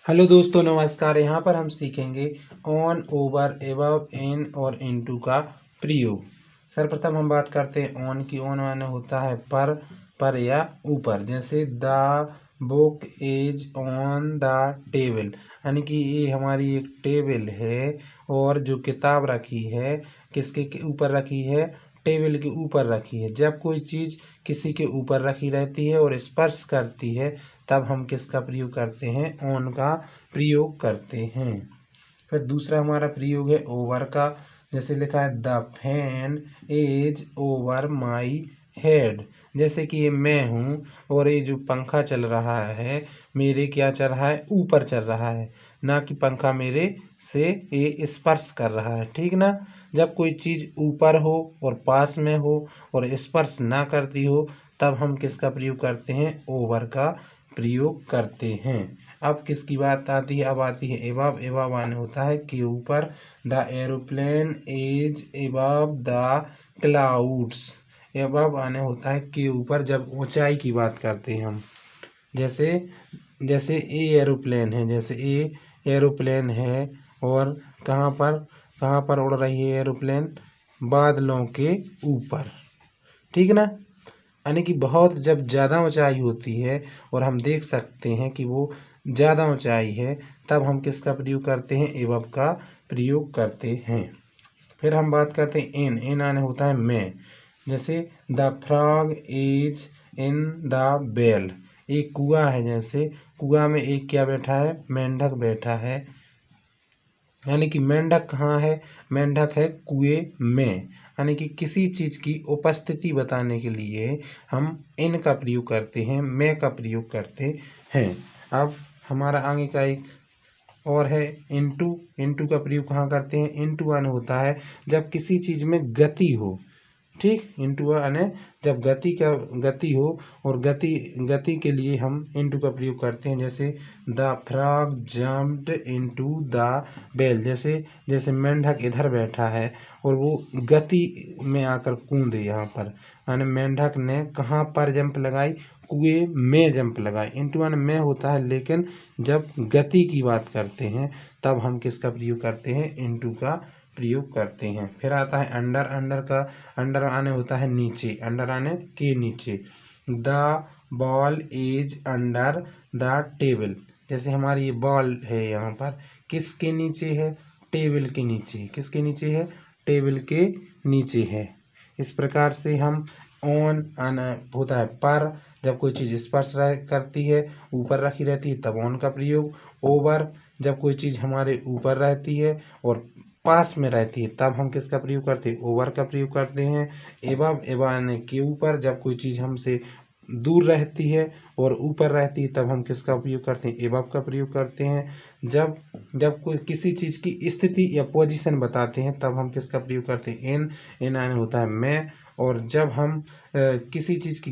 Hello दोस्तों, नमस्कार। यहाँ पर हम सीखेंगे ऑन, ओवर, एबव, इन और इनटू का प्रयोग। सर्वप्रथम हम बात करते हैं ऑन की। ऑन माने होता है पर या ऊपर। जैसे the book is on the table, यानी कि ये हमारी एक टेबल है और जो किताब रखी है किसके ऊपर रखी है? टेबल के ऊपर रखी है। जब कोई चीज़ किसी के ऊपर रखी रहती है और स्पर्श करती है तब हम किसका प्रयोग करते हैं? ऑन का प्रयोग करते हैं। फिर दूसरा हमारा प्रयोग है ओवर का। जैसे लिखा है the fan is over my head. जैसे कि ये मैं हूँ और ये जो पंखा चल रहा है मेरे क्या चल रहा है? ऊपर चल रहा है, ना कि पंखा मेरे से ये स्पर्श कर रहा है। ठीक ना? जब कोई चीज़ ऊपर हो और पास में हो और स्पर्श ना करती हो तब हम किसका प्रयोग करते हैं? ओवर का प्रयोग करते हैं। अब किसकी बात आती है? अब आती है एबव। एबव माने होता है के ऊपर। The aeroplane is above the clouds. Above आने होता है के ऊपर, जब ऊंचाई की बात करते हैं हम। जैसे जैसे ए एरोप्लेन है, जैसे ए एरोप्लेन है और कहाँ पर उड़ रही है एरोप्लेन? बादलों के ऊपर। ठीक ना? यानी कि बहुत जब ज़्यादा ऊंचाई होती है और हम देख सकते हैं कि वो ज़्यादा ऊंचाई है तब हम किसका प्रयोग करते हैं? एबव का प्रयोग करते हैं। फिर हम बात करते हैं इन। इन आने होता है मैं। जैसे the frog is in the well. एक कुआं है, जैसे कुआं में एक क्या बैठा है? मेंढक बैठा है। यानी कि मेंढक कहाँ है? मेंढक है कुएं में। यानी कि किसी चीज़ की उपस्थिति बताने के लिए हम इन का प्रयोग करते हैं, मैं का प्रयोग करते हैं। अब हमारा आगे का एक और है इनटू। इनटू का प्रयोग कहाँ करते हैं? इनटू आने होता है जब किसी चीज़ में गति हो। ठीक, इनटू आने जब गति हो और गति के लिए हम इनटू का प्रयोग करते हैं। जैसे the frog jumped into the well. जैसे मेंढक इधर बैठा है और वो गति में आकर कूदे। यहाँ पर यानी मेंढक ने कहाँ पर जंप लगाई? कुएं में जंप लगाई। इनटू वन में होता है, लेकिन जब गति की बात करते हैं तब हम किसका प्रयोग करते हैं? इनटू का प्रयोग करते हैं। फिर आता है अंडर। अंडर का अंडर आने होता है नीचे। अंडर आने के नीचे। The ball is under the table. जैसे हमारी ये बॉल है यहाँ पर किसके नीचे है? टेबल के नीचे। किसके नीचे है? टेबल के नीचे है। इस प्रकार से हम ऑन आना होता है पर, जब कोई चीज़ स्पर्श करती है ऊपर रखी रहती है तब ऑन का प्रयोग। ओवर, जब कोई चीज़ हमारे ऊपर रहती है और पास में रहती है तब हम किसका प्रयोग करते हैं? ओवर का प्रयोग करते हैं। एबव, एबव यानी के ऊपर, जब कोई चीज़ हमसे दूर रहती है और ऊपर रहती है तब हम किसका उपयोग करते हैं? एबव का प्रयोग करते हैं। जब जब कोई किसी चीज़ की स्थिति या पोजीशन बताते हैं तब हम किसका प्रयोग करते हैं? इन। इन आने होता है मैं। और जब हम किसी चीज़ की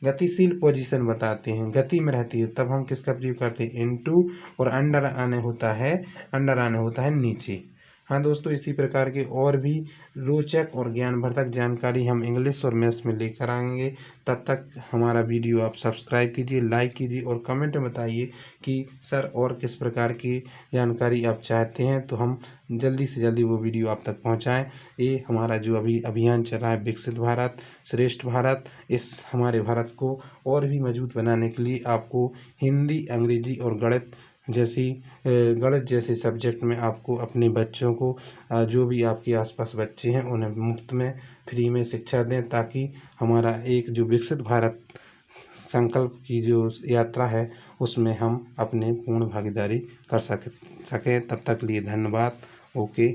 गतिशील पोजीशन बताते हैं, गति में रहती है, तब हम किसका प्रयोग करते हैं? इनटू। और अंडर आने होता है नीचे। हाँ दोस्तों, इसी प्रकार के और भी रोचक और ज्ञानवर्धक जानकारी हम इंग्लिश और मैथ्स में लेकर आएंगे। तब तक हमारा वीडियो आप सब्सक्राइब कीजिए, लाइक कीजिए और कमेंट में बताइए कि सर और किस प्रकार की जानकारी आप चाहते हैं, तो हम जल्दी से जल्दी वो वीडियो आप तक पहुंचाएं। ये हमारा जो अभी अभियान चल रहा है विकसित भारत श्रेष्ठ भारत, इस हमारे भारत को और भी मजबूत बनाने के लिए आपको हिंदी, अंग्रेजी और गणित जैसे सब्जेक्ट में आपको अपने बच्चों को, जो भी आपके आसपास बच्चे हैं, उन्हें मुफ्त में फ्री में शिक्षा दें, ताकि हमारा एक जो विकसित भारत संकल्प की जो यात्रा है उसमें हम अपने पूर्ण भागीदारी कर सकें। तब तक लिए धन्यवाद। ओके।